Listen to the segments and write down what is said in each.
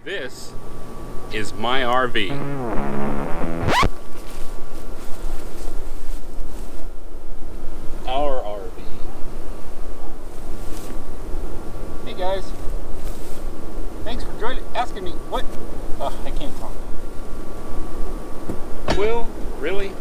This is my RV. Our RV. Hey guys, thanks for asking me what. I can't talk. Will, really?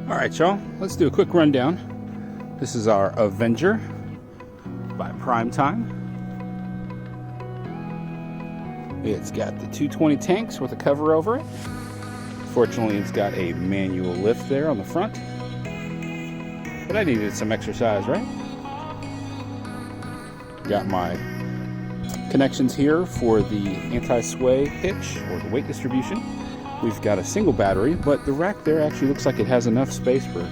Alright y'all, let's do a quick rundown. This is our Avenger by Primetime. It's got the 220 tanks with a cover over it. Fortunately, it's got a manual lift there on the front. But I needed some exercise, right? Got my connections here for the anti-sway hitch or the weight distribution. We've got a single battery, but the rack there actually looks like it has enough space for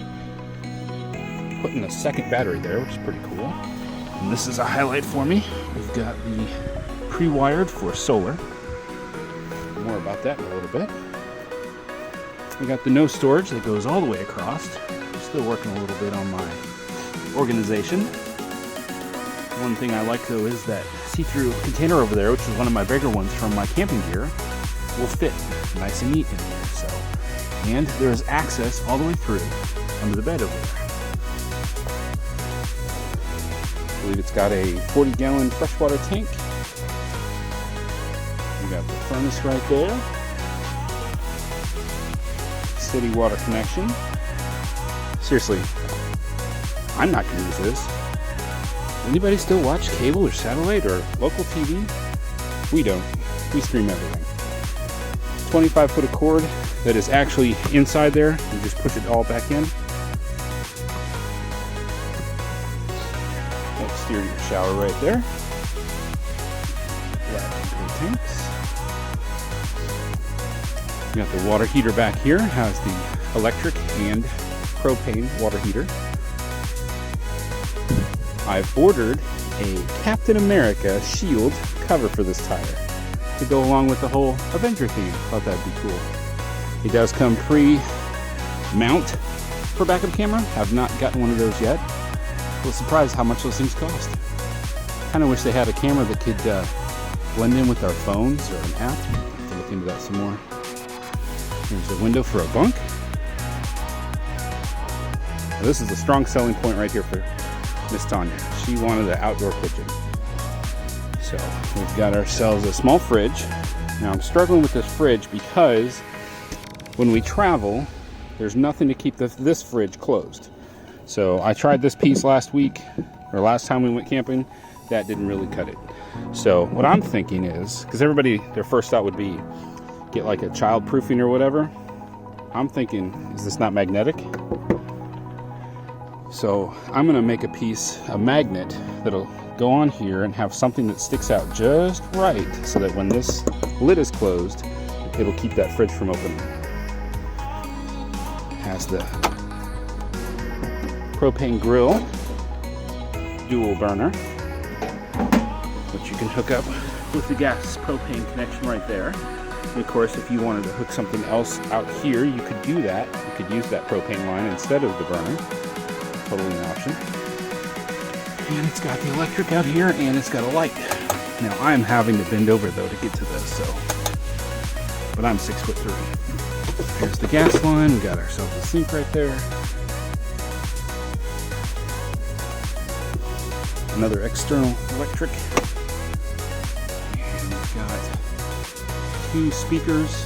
putting a second battery there, which is pretty cool. And this is a highlight for me. We've got the pre-wired for solar. More about that in a little bit. We got the no storage that goes all the way across. I'm still working a little bit on my organization. One thing I like though is that see-through container over there, which is one of my bigger ones from my camping gear, will fit nice and neat in here. So, and there's access all the way through under the bed over there. I believe it's got a 40-gallon freshwater tank. We got the furnace right there. City water connection. Seriously, I'm not going to use this. Anybody still watch cable or satellite or local TV? We don't. We stream everything. 25 foot of cord that is actually inside there. You just push it all back in. Exterior shower right there. Tanks. We got the water heater back here. Has the electric and propane water heater. I've ordered a Captain America shield cover for this tire to go along with the whole Avenger theme. Thought that'd be cool. It does come pre-mount for backup camera. Have not gotten one of those yet. I was surprised how much those things cost. Kind of wish they had a camera that could blend in with our phones or an app. Have to look into that some more. Here's a window for a bunk. Now, this is a strong selling point right here for Miss Tanya. She wanted the outdoor kitchen. So we've got ourselves a small fridge. Now I'm struggling with this fridge because when we travel, there's nothing to keep this fridge closed. So I tried this piece last week, or last time we went camping. That didn't really cut it. So what I'm thinking is, because everybody, their first thought would be get like a child proofing or whatever. I'm thinking, is this not magnetic? So I'm gonna make a piece, a magnet that'll go on here and have something that sticks out just right so that when this lid is closed, it'll keep that fridge from opening. It has the propane grill, dual burner, which you can hook up with the gas propane connection right there. And of course, if you wanted to hook something else out here, you could do that. You could use that propane line instead of the burner. Totally an option. And it's got the electric out here, and it's got a light. Now I'm having to bend over though to get to this, so. But I'm 6'3". Here's the gas line. We got ourselves a sink right there. Another external electric. And we've got 2 speakers.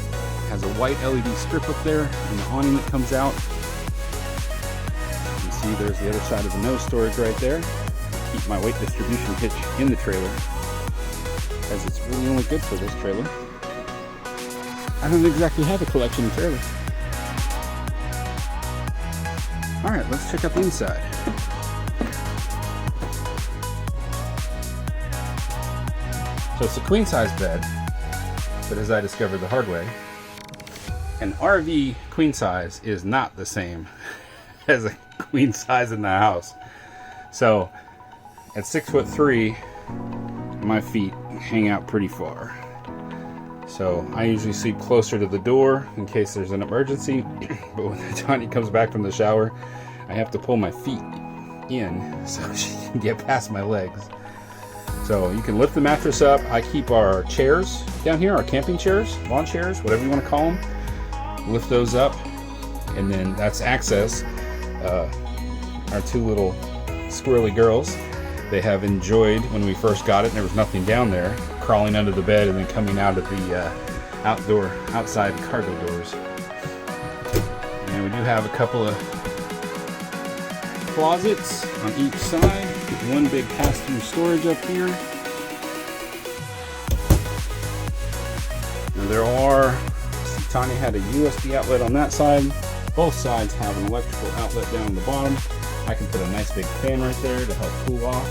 Has a white LED strip up there, and the awning that comes out. You can see there's the other side of the no storage right there. Keep my weight distribution hitch in the trailer, as it's really only good for this trailer. I don't exactly have a collection of trailers. Alright, let's check out the inside. So it's a queen size bed, but as I discovered the hard way, an RV queen size is not the same as a queen size in the house. So at 6'3", my feet hang out pretty far. So I usually sleep closer to the door in case there's an emergency. But when Tanya comes back from the shower, I have to pull my feet in so she can get past my legs. So you can lift the mattress up. I keep our chairs down here, our camping chairs, lawn chairs, whatever you want to call them. Lift those up, and then that's access. Our two little squirrely girls, they have enjoyed when we first got it and there was nothing down there, crawling under the bed and then coming out of the outside cargo doors. And we do have a couple of closets on each side. One big pass-through storage up here. Now there are, Tanya had a USB outlet on that side. Both sides have an electrical outlet down on the bottom. I can put a nice big fan right there to help cool off.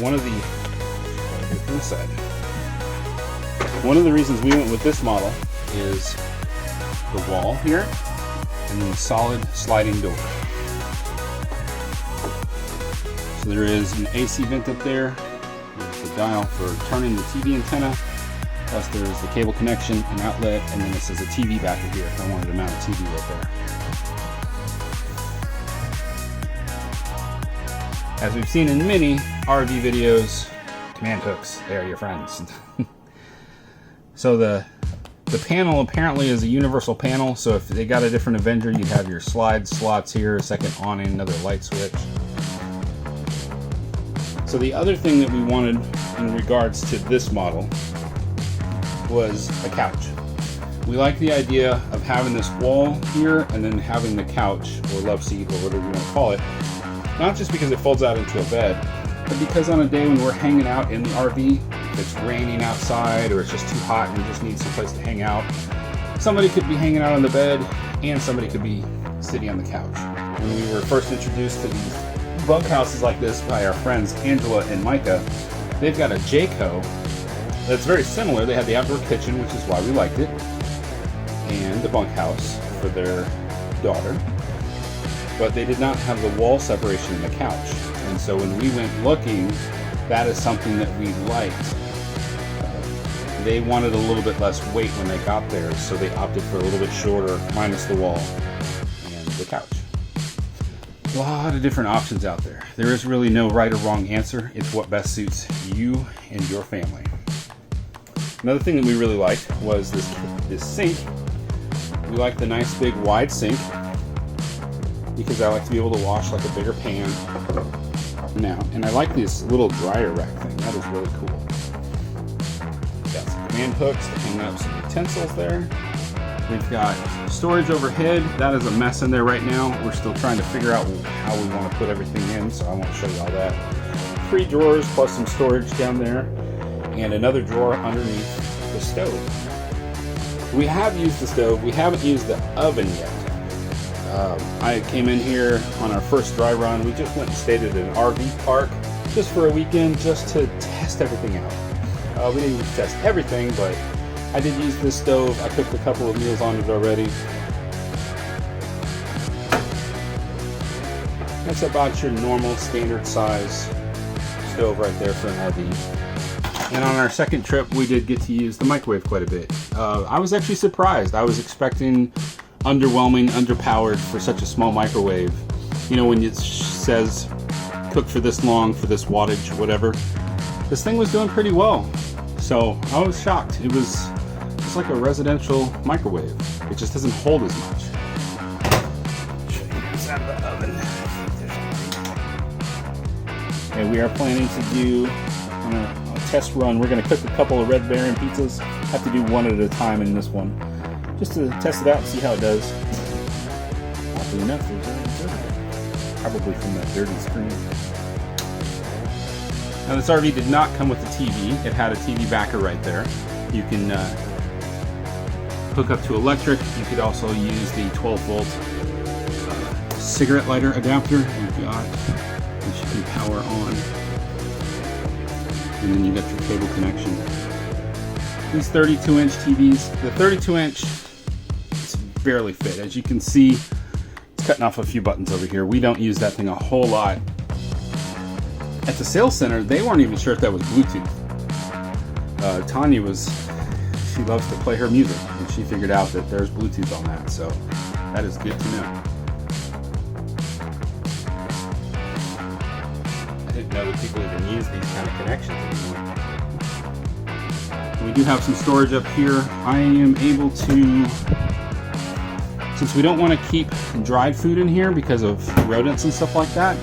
One of the reasons we went with this model is the wall here and then the solid sliding door. So there is an AC vent up there. There's the dial for turning the TV antenna. Plus there's the cable connection and outlet, and then this is a TV backer here if I wanted to mount a TV right there. As we've seen in many RV videos, command hooks, they are your friends. So the panel apparently is a universal panel, so if they got a different Avenger, you'd have your slide slots here, a second awning, another light switch. So the other thing that we wanted in regards to this model was a couch. We like the idea of having this wall here and then having the couch or love seat or whatever you want to call it, not just because it folds out into a bed, but because on a day when we're hanging out in the RV, if it's raining outside or it's just too hot and we just need some place to hang out, somebody could be hanging out on the bed and somebody could be sitting on the couch. When we were first introduced to these bunkhouses like this by our friends Angela and Micah, they've got a Jayco that's very similar. They had the outdoor kitchen, which is why we liked it, and the bunkhouse for their daughter. But they did not have the wall separation in the couch. And so when we went looking, that is something that we liked. They wanted a little bit less weight when they got there, so they opted for a little bit shorter, minus the wall and the couch. A lot of different options out there. There is really no right or wrong answer. It's what best suits you and your family. Another thing that we really liked was this sink. We like the nice big wide sink because I like to be able to wash like a bigger pan now. And I like this little dryer rack thing. That is really cool. Got some command hooks to hang up some utensils there. We've got storage overhead. That is a mess in there right now. We're still trying to figure out how we want to put everything in, so I won't show you all that. 3 drawers plus some storage down there, and another drawer underneath the stove. We have used the stove. We haven't used the oven yet. I came in here on our first dry run. We just went and stayed at an RV park just for a weekend just to test everything out. We didn't test everything, but I did use this stove. I cooked a couple of meals on it already. That's about your normal standard size stove right there for an RV. And on our second trip, we did get to use the microwave quite a bit. I was actually surprised. I was expecting underwhelming, underpowered for such a small microwave. You know, when it says cook for this long, for this wattage, whatever. This thing was doing pretty well. So I was shocked. It was just like a residential microwave. It just doesn't hold as much. It's out of the oven. Okay, we are planning to do on a test run. We're going to cook a couple of Red Baron pizzas. Have to do one at a time in this one, just to test it out and see how it does. Oddly enough, there's a probably from that dirty screen. Now this RV did not come with a TV. It had a TV backer right there. You can hook up to electric. You could also use the 12-volt cigarette lighter adapter you've got, which you can power on. And then you got your cable connection. These 32-inch TVs, the 32-inch, it's barely fit. As you can see, it's cutting off a few buttons over here. We don't use that thing a whole lot. At the sales center, they weren't even sure if that was Bluetooth. Tanya she loves to play her music, and she figured out that there's Bluetooth on that, so that is good to know. I didn't know that people even use these kind of connections anymore. We do have some storage up here. I am able to, since we don't want to keep dried food in here because of rodents and stuff like that,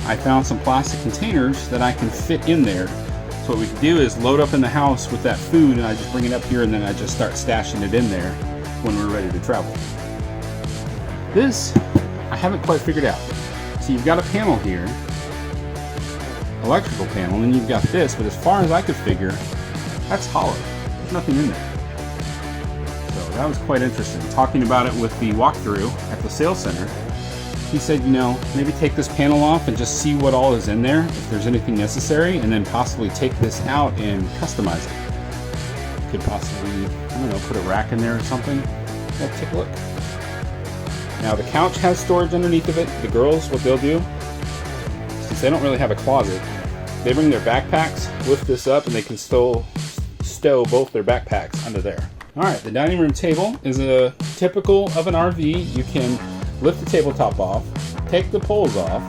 I found some plastic containers that I can fit in there. So what we can do is load up in the house with that food, and I just bring it up here, and then I just start stashing it in there when we're ready to travel. This, I haven't quite figured out. So you've got a panel here, electrical panel, and then you've got this, but as far as I could figure, that's hollow. There's nothing in there. So that was quite interesting. Talking about it with the walkthrough at the sales center, he said, you know, maybe take this panel off and just see what all is in there, if there's anything necessary, and then possibly take this out and customize it. Could possibly, I don't know, put a rack in there or something. Let's take a look. Now the couch has storage underneath of it. The girls, what they'll do, since they don't really have a closet, they bring their backpacks, lift this up, and they can stow both their backpacks under there. All right, the dining room table is a typical of an RV. You can lift the tabletop off, take the poles off,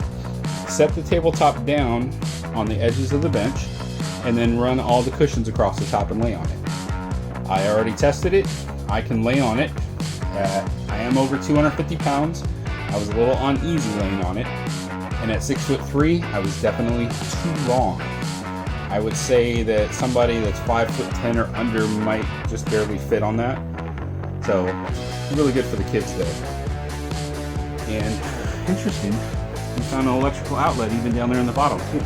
set the tabletop down on the edges of the bench, and then run all the cushions across the top and lay on it. I already tested it. I can lay on it. I am over 250 pounds. I was a little uneasy laying on it. And at 6'3", I was definitely too long. I would say that somebody that's 5'10" or under might just barely fit on that. So, really good for the kids though. And interesting, we found an electrical outlet even down there in the bottom too.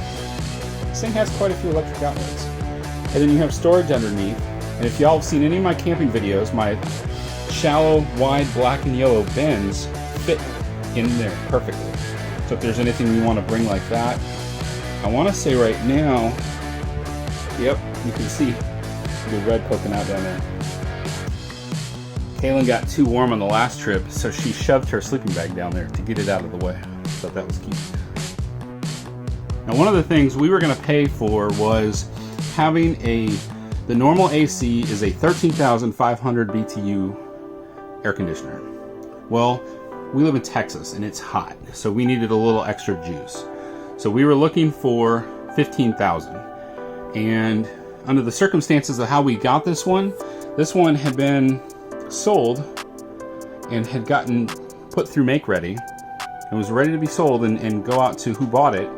This thing has quite a few electric outlets. And then you have storage underneath. And if y'all have seen any of my camping videos, my shallow, wide, black and yellow bins fit in there perfectly. So if there's anything you want to bring like that, I want to say right now, yep, you can see the red poking out down there. Kaylin got too warm on the last trip, so she shoved her sleeping bag down there to get it out of the way. Thought that was cute. Now, one of the things we were going to pay for was having the normal AC is a 13,500 BTU air conditioner. Well, we live in Texas and it's hot, so we needed a little extra juice. So we were looking for 15,000. And under the circumstances of how we got this one had been sold and had gotten put through make ready and was ready to be sold and go out to who bought it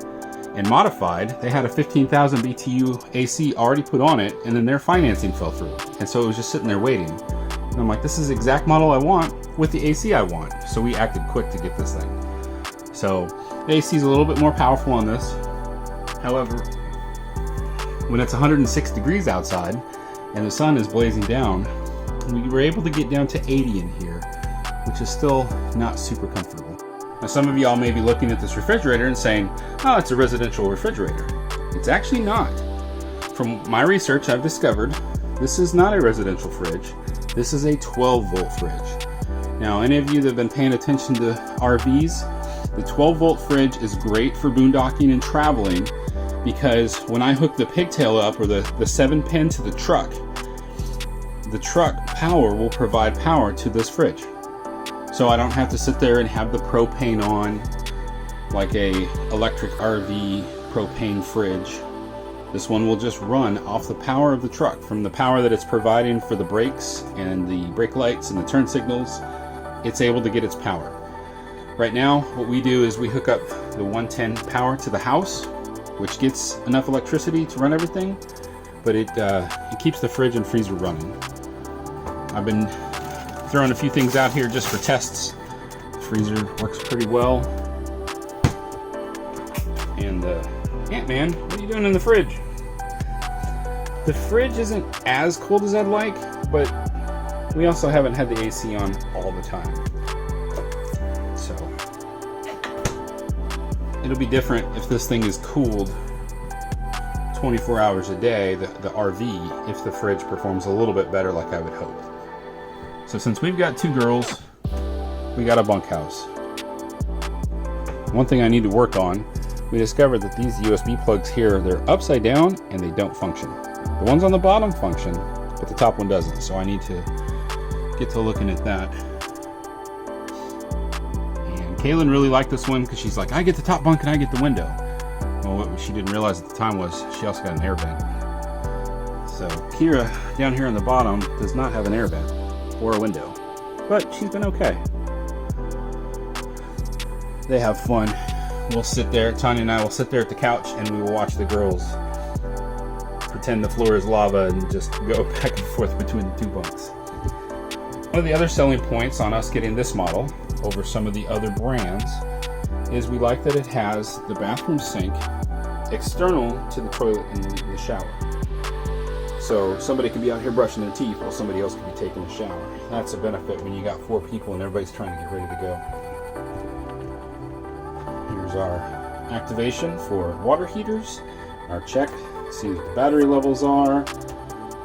and modified. They had a 15,000 BTU AC already put on it, and then their financing fell through, and so it was just sitting there waiting. And I'm like, this is the exact model I want with the AC I want. So we acted quick to get this thing. So the AC is a little bit more powerful on this. However, when it's 106 degrees outside and the sun is blazing down, we were able to get down to 80 in here, which is still not super comfortable. Now, some of y'all may be looking at this refrigerator and saying, oh, it's a residential refrigerator. It's actually not. From my research, I've discovered this is not a residential fridge. This is a 12-volt fridge. Now, any of you that have been paying attention to RVs, the 12-volt fridge is great for boondocking and traveling, because when I hook the pigtail up, or the 7-pin to the truck power will provide power to this fridge. So I don't have to sit there and have the propane on like a electric RV propane fridge. This one will just run off the power of the truck, from the power that it's providing for the brakes and the brake lights and the turn signals. It's able to get its power. Right now, what we do is we hook up the 110 power to the house, which gets enough electricity to run everything, but it keeps the fridge and freezer running. I've been throwing a few things out here just for tests. The freezer works pretty well. And Ant-Man, what are you doing in the fridge? The fridge isn't as cold as I'd like, but we also haven't had the AC on all the time. So it'll be different if this thing is cooled 24 hours a day, the RV, if the fridge performs a little bit better like I would hope. So since we've got two girls we got a bunkhouse. One thing I need to work on, we discovered that these USB plugs here, they're upside down and they don't function. The ones on the bottom function, but the top one doesn't. So I need to get to looking at that. And Kaylin really liked this one because she's like, I get the top bunk and I get the window. Well, what she didn't realize at the time was she also got an air vent. So Kira down here on the bottom does not have an air vent or a window, but she's been okay. They have fun. We'll sit there, Tanya and I will sit there at the couch and we will watch the girls pretend the floor is lava and just go back and forth between the two bunks. One of the other selling points on us getting this model over some of the other brands is we like that it has the bathroom sink external to the toilet and the shower. So somebody can be out here brushing their teeth while somebody else can be taking a shower. That's a benefit when you got 4 people and everybody's trying to get ready to go. Here's our activation for water heaters, our check, see what the battery levels are.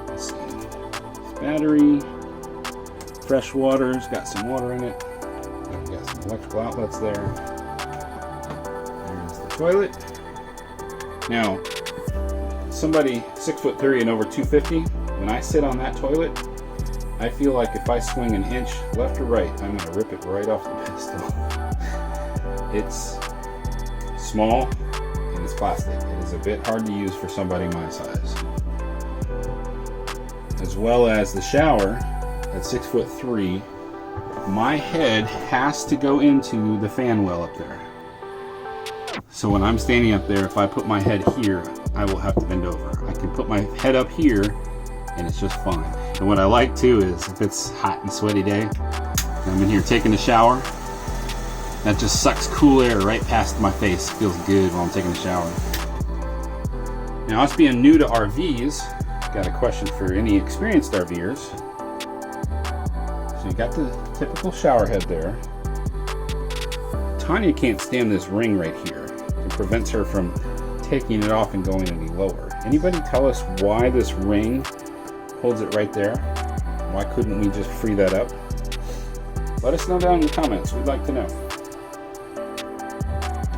Let's see. Battery, fresh water's got some water in it. We've got some electrical outlets there. There's the toilet. Now, somebody 6'3" and over 250, when I sit on that toilet, I feel like if I swing an inch left or right, I'm going to rip it right off the pedestal. It's small and it's plastic. It is a bit hard to use for somebody my size. As well as the shower at 6'3", my head has to go into the fan well up there. So when I'm standing up there, if I put my head here, I will have to bend over. I can put my head up here and it's just fine. And what I like too is if it's hot and sweaty day, and I'm in here taking a shower, that just sucks cool air right past my face. Feels good while I'm taking a shower. Now, us being new to RVs, got a question for any experienced RVers. So you got the typical shower head there. Tanya can't stand this ring right here. It prevents her from taking it off and going any lower. Anybody tell us why this ring holds it right there? Why couldn't we just free that up? Let us know down in the comments. We'd like to know.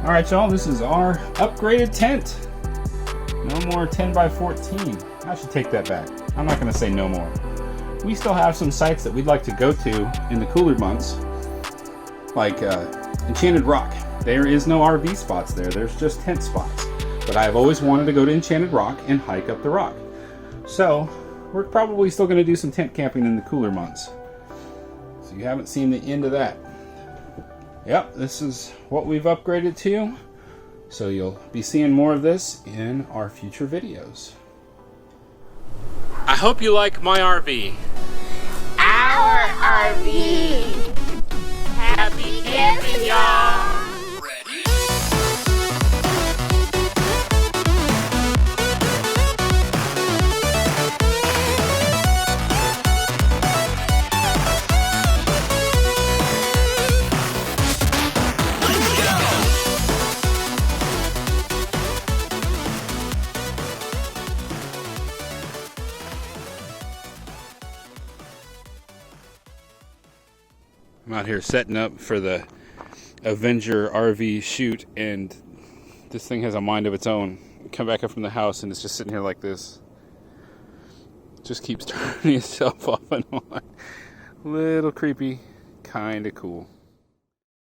All right, y'all, this is our upgraded tent. No more 10 by 14. I should take that back. I'm not gonna say no more. We still have some sites that we'd like to go to in the cooler months, like Enchanted Rock. There is no RV spots there. There's just tent spots. But I've always wanted to go to Enchanted Rock and hike up the rock. So we're probably still gonna do some tent camping in the cooler months. So you haven't seen the end of that. Yep, this is what we've upgraded to. So you'll be seeing more of this in our future videos. I hope you like my RV. Our RV. Happy camping, y'all. I'm out here setting up for the Avenger RV shoot, and this thing has a mind of its own. Come back up from the house and it's just sitting here like this. Just keeps turning itself off and on. Little creepy, kinda cool.